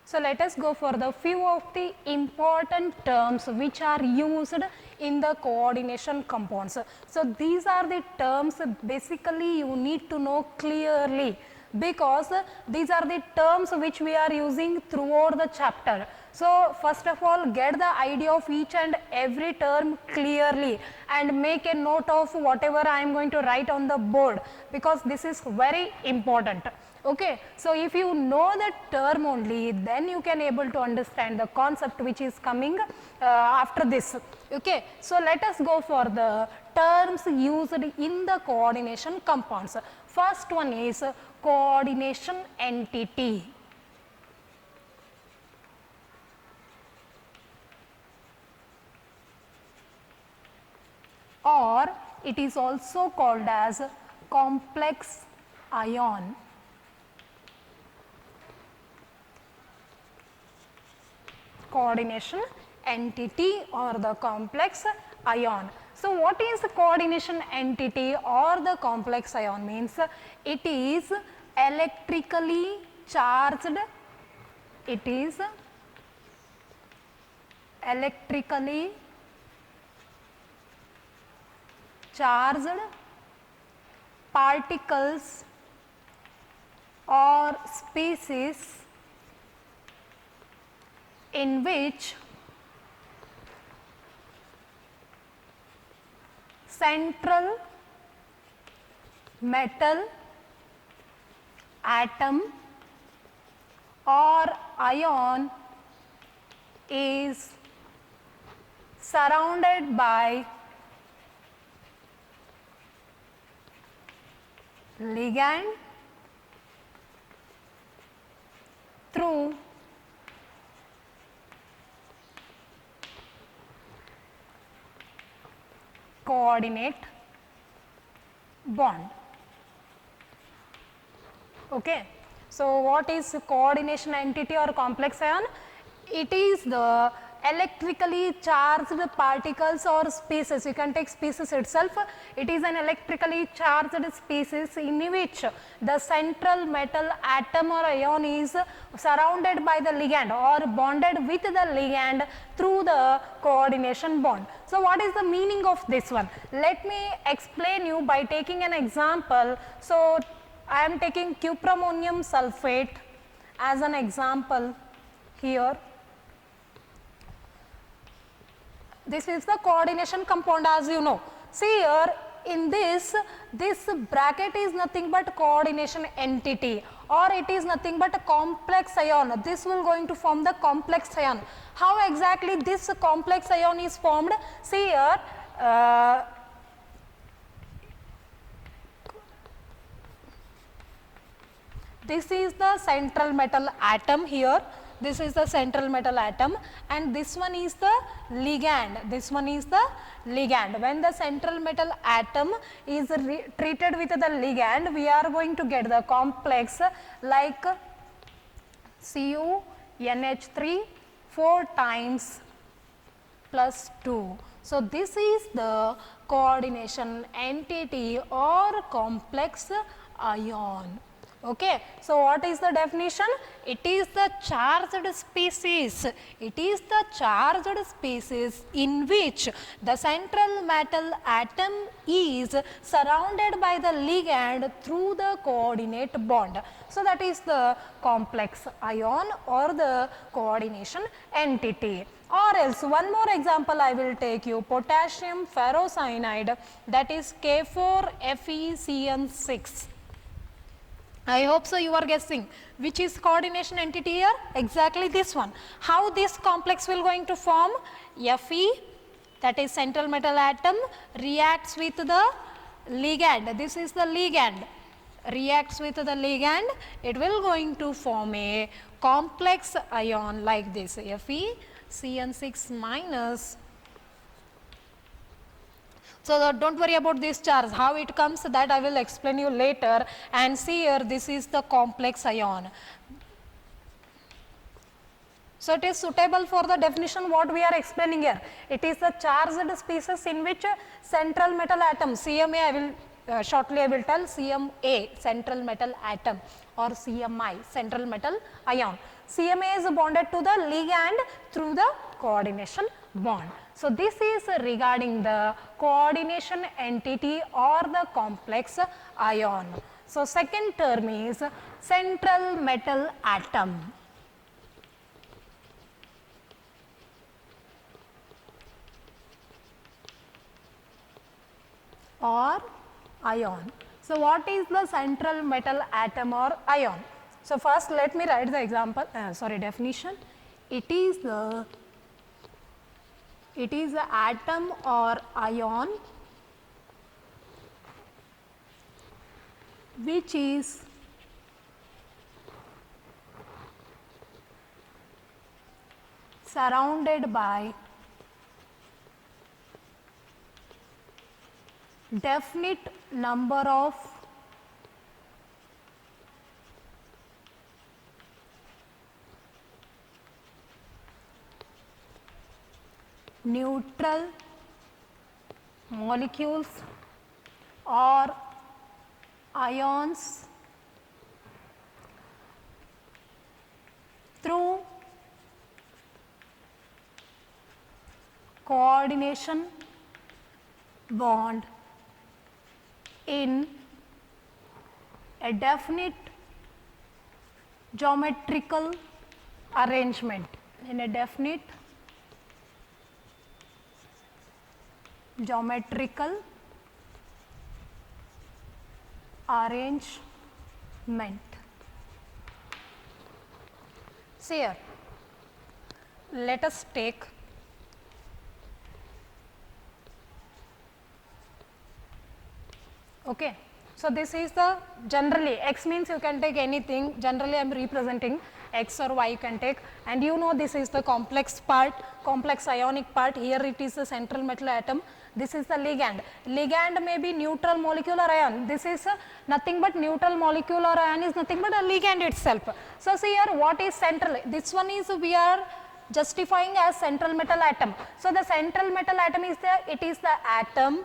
So let us go for the few of the important terms which are used in the coordination compounds. So these are the terms basically you need to know clearly, because these are the terms which we are using throughout the chapter. So first of all, get the idea of each and every term clearly and make a note of whatever I am going to write on the board, because this is very important. Okay, so if you know the term only, then you can able to understand the concept which is coming after this. Okay, so let us go for the terms used in the coordination compounds. First one is coordination entity. Or it is also called as complex ion. Coordination entity or the complex ion. So what is the coordination entity or the complex ion? Means it is electrically charged, it is electrically charged particles or species in which central metal atom or ion is surrounded by ligand through coordinate bond. Okay. So what is coordination entity or complex ion? It is the electrically charged particles or species. You can take species itself. It is an electrically charged species in which the central metal atom or ion is surrounded by the ligand or bonded with the ligand through the coordination bond. So what is the meaning of this one? Let me explain you by taking an example. So I am taking cuprammonium sulfate as an example here. This is the coordination compound, as you know. See here in this bracket is nothing but coordination entity, or it is nothing but a complex ion. This will going to form the complex ion. How exactly this complex ion is formed? See here, this is the central metal atom here. This is the central metal atom, and this one is the ligand. This one is the ligand. When the central metal atom is treated with the ligand, we are going to get the complex like CuNH3 4 times plus 2. So this is the coordination entity or complex ion. Okay. So what is the definition? It is the charged species. It is the charged species in which the central metal atom is surrounded by the ligand through the coordinate bond. So that is the complex ion or the coordination entity. Or else one more example I will take you, potassium ferrocyanide, that is K4FeCN6. I hope so you are guessing which is coordination entity here. Exactly this one. How this complex will going to form? Fe, that is central metal atom, reacts with the ligand. This is the ligand. Reacts with the ligand. It will going to form a complex ion like this. FeCN6 minus. So don't worry about this charge, how it comes, that I will explain you later. And see here, this is the complex ion. So it is suitable for the definition what we are explaining here. It is the charged species in which central metal atom, CMA, I will shortly I will tell, CMA, central metal atom, or CMI, central metal ion. CMA is bonded to the ligand through the coordination bond. So this is regarding the coordination entity or the complex ion. So second term is central metal atom or ion. So what is the central metal atom or ion? So first let me write the example, definition. It is the atom or ion which is surrounded by definite number of neutral molecules or ions through coordination bond in a definite geometrical arrangement, in a definite geometrical arrangement. See here, let us take okay. So this is the generally x means you can take anything, generally I am representing x or y you can take, and you know this is the complex part, complex ionic part, here it is the central metal atom, this is the ligand. Ligand may be neutral molecule or ion, this is nothing but neutral molecule or ion is nothing but a ligand itself. So see here what is central, this one is we are justifying as central metal atom. So the central metal atom is it is the atom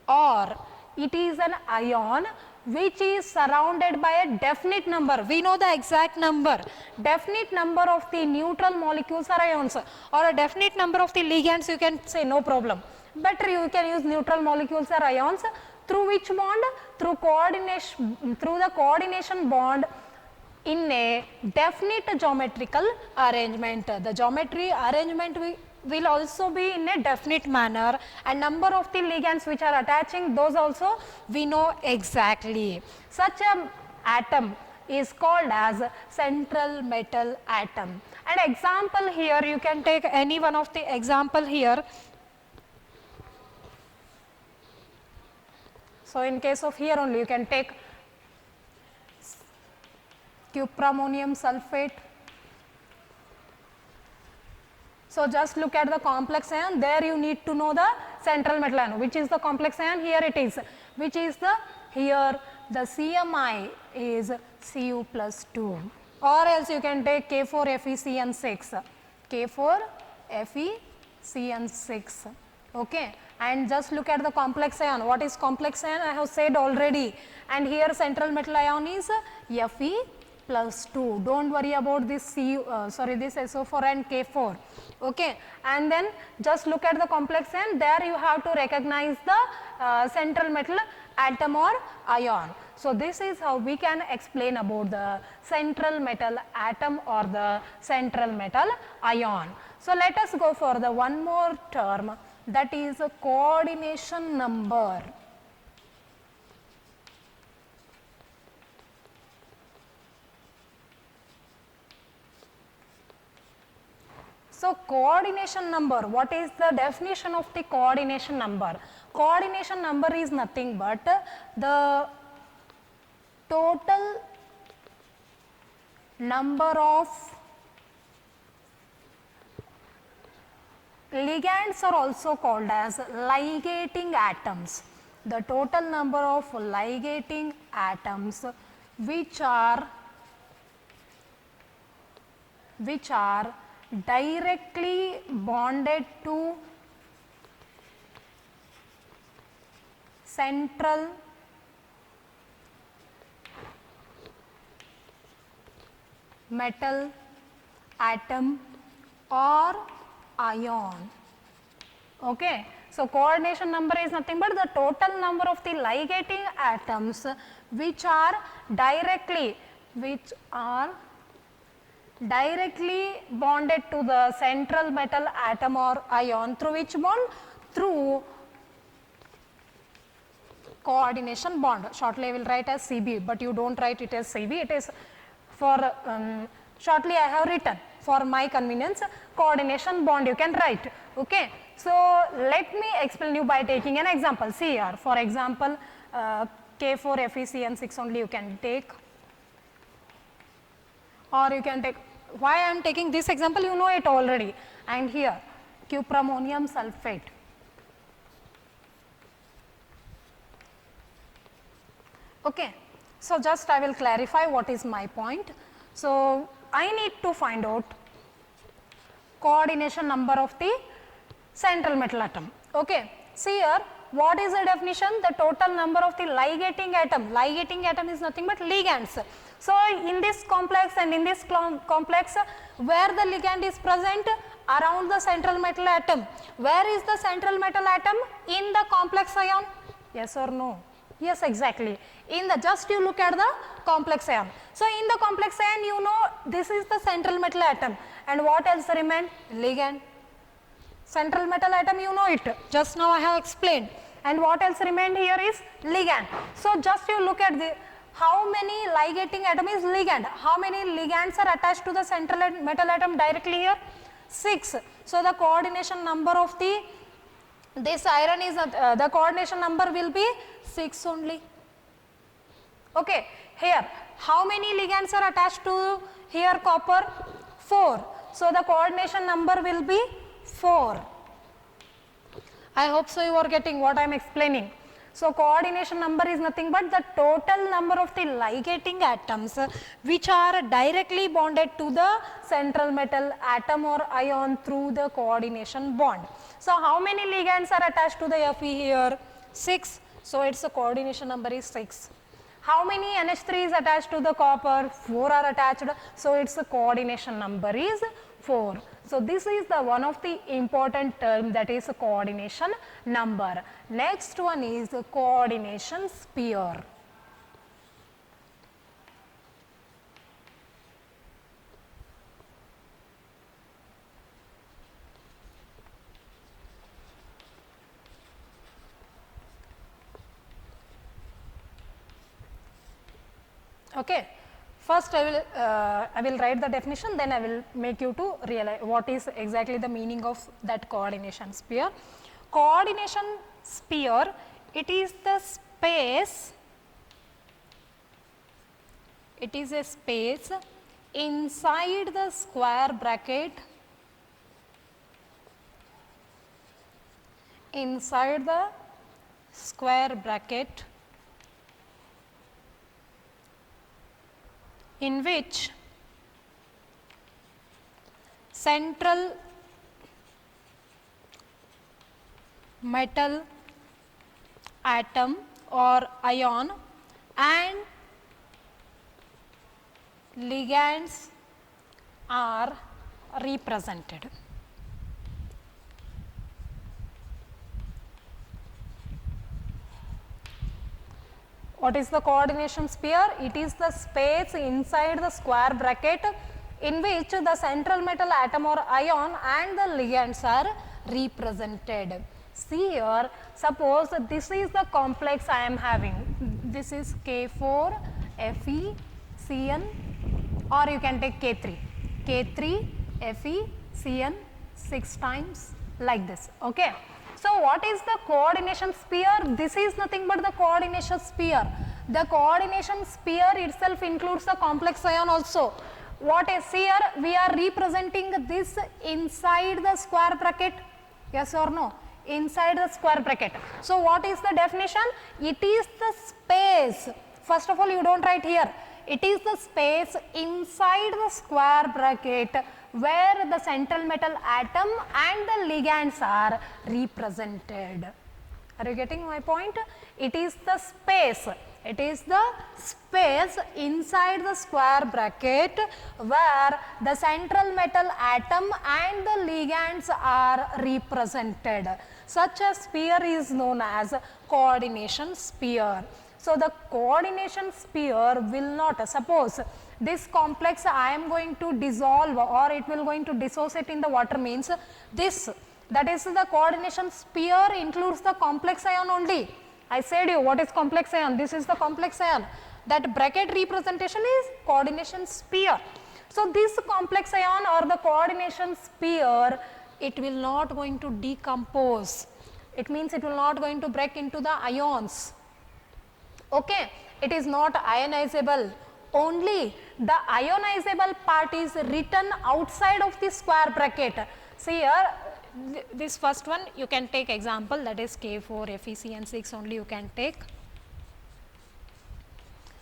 or it is an ion which is surrounded by a definite number, we know the exact number, definite number of the neutral molecules or ions, or a definite number of the ligands you can say no problem, better you can use neutral molecules or ions through which bond, through coordination, through the coordination bond in a definite geometrical arrangement. The geometry arrangement will also be in a definite manner, and number of the ligands which are attaching, those also we know exactly. Such a atom is called as central metal atom. And example here you can take any one of the example here. So in case of here only you can take cuprammonium sulfate. So just look at the complex ion, there you need to know the central metal ion, which is the complex ion, here it is, which is the, here the CMI is Cu plus 2, or else you can take K4FeCN6, K4FeCN6, okay. And just look at the complex ion, what is complex ion I have said already, and here central metal ion is Fe plus 2, don't worry about this this SO4 and K4, okay. And then just look at the complex ion, there you have to recognize the central metal atom or ion. So this is how we can explain about the central metal atom or the central metal ion. So let us go for the one more term, that is a coordination number. So coordination number, what is the definition of the coordination number? Coordination number is nothing but the total number of ligands are also called as ligating atoms. The total number of ligating atoms which are directly bonded to central metal atom or ion. Okay. So, coordination number is nothing but the total number of the ligating atoms which are directly bonded to the central metal atom or ion through which bond? Through coordination bond. Shortly I will write as CB, but you do not write it as CB, it is for shortly I have written for my convenience coordination bond you can write. Okay. So, let me explain you by taking an example. See here, for example, K4FeCN6 only you can take, or you can take, why I am taking this example, you know it already, and here cuprammonium sulphate. Okay. So, just I will clarify what is my point. So, I need to find out coordination number of the central metal atom. Okay. See here, what is the definition? The total number of the ligating atom. Ligating atom is nothing but ligands. So, in this complex and in this complex, where the ligand is present? Around the central metal atom. Where is the central metal atom? In the complex ion. Yes or no? Yes, exactly. In the, just you look at the complex ion. So, in the complex ion, you know this is the central metal atom, and what else remain? Ligand. Central metal atom, you know it, just now I have explained, and what else remained here is ligand. So, just you look at the, how many ligating atom is ligand, how many ligands are attached to the central metal atom directly here? 6. So, the coordination number of the, this iron is, the coordination number will be 6 only. Okay. Here, how many ligands are attached to here copper? 4. So, the coordination number will be 4. I hope so you are getting what I am explaining. So, coordination number is nothing but the total number of the ligating atoms which are directly bonded to the central metal atom or ion through the coordination bond. So, how many ligands are attached to the Fe here? 6. So, its coordination number is 6. How many NH3 is attached to the copper? 4 are attached. So, its coordination number is 4. So, this is the one of the important term, that is coordination number. Next one is coordination sphere. Okay. First I will write the definition, then I will make you to realize what is exactly the meaning of that coordination sphere. Coordination sphere, it is the space, it is a space inside the square bracket, inside the square bracket in which central metal atom or ion and ligands are represented. What is the coordination sphere? It is the space inside the square bracket in which the central metal atom or ion and the ligands are represented. See here, suppose this is the complex I am having. This is K4, Fe, Cn, or you can take K3. K3, Fe, Cn 6 times like this. Okay. So, what is the coordination sphere? This is nothing but the coordination sphere. The coordination sphere itself includes the complex ion also. What is here? We are representing this inside the square bracket. Yes or no? Inside the square bracket. So, what is the definition? It is the space. First of all, you do not write here. It is the space inside the square bracket where the central metal atom and the ligands are represented. Are you getting my point? It is the space, It is the space inside the square bracket where the central metal atom and the ligands are represented. Such a sphere is known as coordination sphere. So, the coordination sphere will not, suppose this complex I am going to dissolve or it will going to dissociate in the water, means this, that is the coordination sphere includes the complex ion only. I said you what is complex ion, this is the complex ion, that bracket representation is coordination sphere. So, this complex ion or the coordination sphere, it will not going to decompose, it means it will not going to break into the ions, okay. It is not ionizable, only the ionizable part is written outside of the square bracket. See here, this first one you can take example, that is K4 FeCN6 only you can take.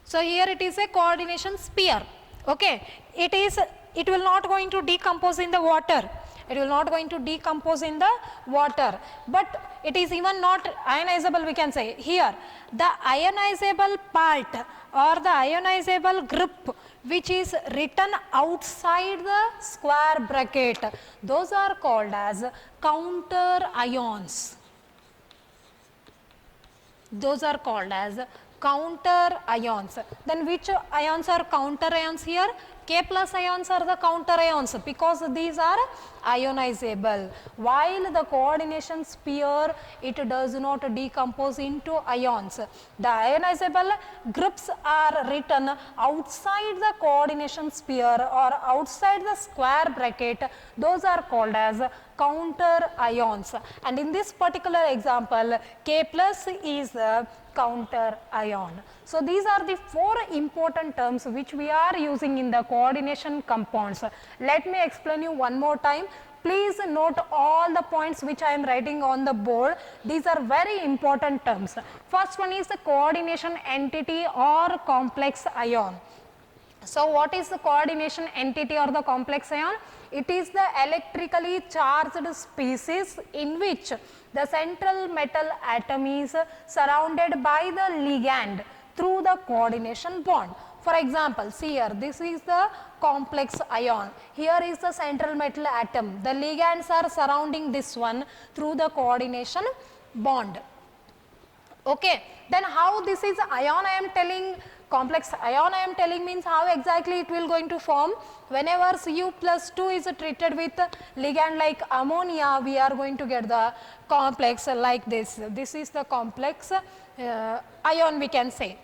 So, here it is a coordination sphere, okay. It will not going to decompose in the water, it will not going to decompose in the water, but it is even not ionizable, we can say. Here the ionizable part or the ionizable group which is written outside the square bracket, those are called as counter ions. Those are called as counter ions. Then which ions are counter ions here? K plus ions are the counter ions because these are ionizable, while the coordination sphere, it does not decompose into ions. The ionizable groups are written outside the coordination sphere or outside the square bracket, those are called as counter ions. And in this particular example, K plus is the counter ion. So, these are the 4 important terms which we are using in the coordination compounds. Let me explain you one more time. Please note all the points which I am writing on the board. These are very important terms. First one is the coordination entity or complex ion. So, what is the coordination entity or the complex ion? It is the electrically charged species in which the central metal atom is surrounded by the ligand through the coordination bond. For example, see here, this is the complex ion, here is the central metal atom, the ligands are surrounding this one through the coordination bond. Okay. Then how this is ion I am telling, complex ion I am telling, means how exactly it will going to form. Whenever Cu plus 2 is treated with ligand like ammonia, we are going to get the complex like this. This is the complex ion, we can say.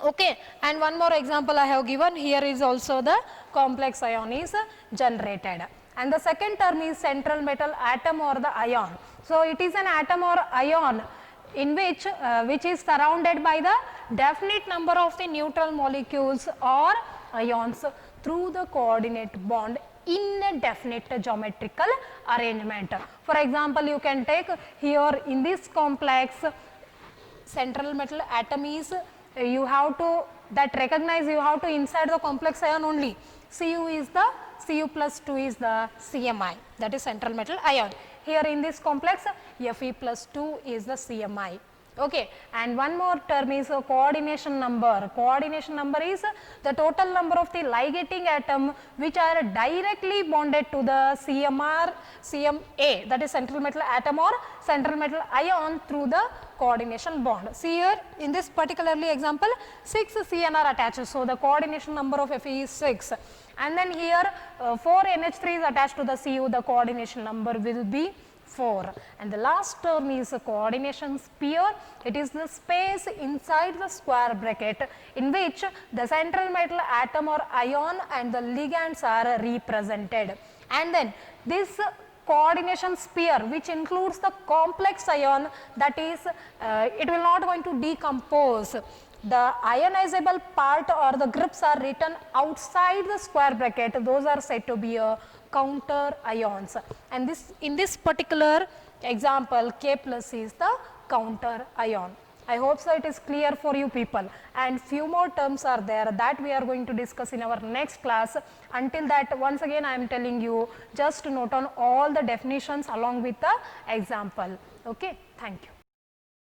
Okay. And one more example I have given, here is also the complex ion is generated. And the second term is central metal atom or the ion. So, it is an atom or ion in which is surrounded by the definite number of the neutral molecules or ions through the coordinate bond in a definite geometrical arrangement. For example, you can take here in this complex, central metal atom is, you have to that recognize, you have to inside the complex ion only. Cu is the, Cu plus 2 is the CMI, that is central metal ion. Here in this complex, Fe plus 2 is the CMI. Okay. And one more term is coordination number. Coordination number is the total number of the ligating atom which are directly bonded to the CMA, that is central metal atom or central metal ion through the coordination bond. See here in this particularly example, 6 CN are attached. So, the coordination number of Fe is 6. And then here 4 NH3 is attached to the Cu, the coordination number will be 4. And the last term is a coordination sphere. It is the space inside the square bracket in which the central metal atom or ion and the ligands are represented. And then this coordination sphere which includes the complex ion, that is it will not going to decompose. The ionizable part or the groups are written outside the square bracket, those are said to be counter ions. And this, in this particular example, K plus is the counter ion. I hope so it is clear for you people, and few more terms are there that we are going to discuss in our next class. Until that, once again I am telling you, just note on all the definitions along with the example. Okay, thank you.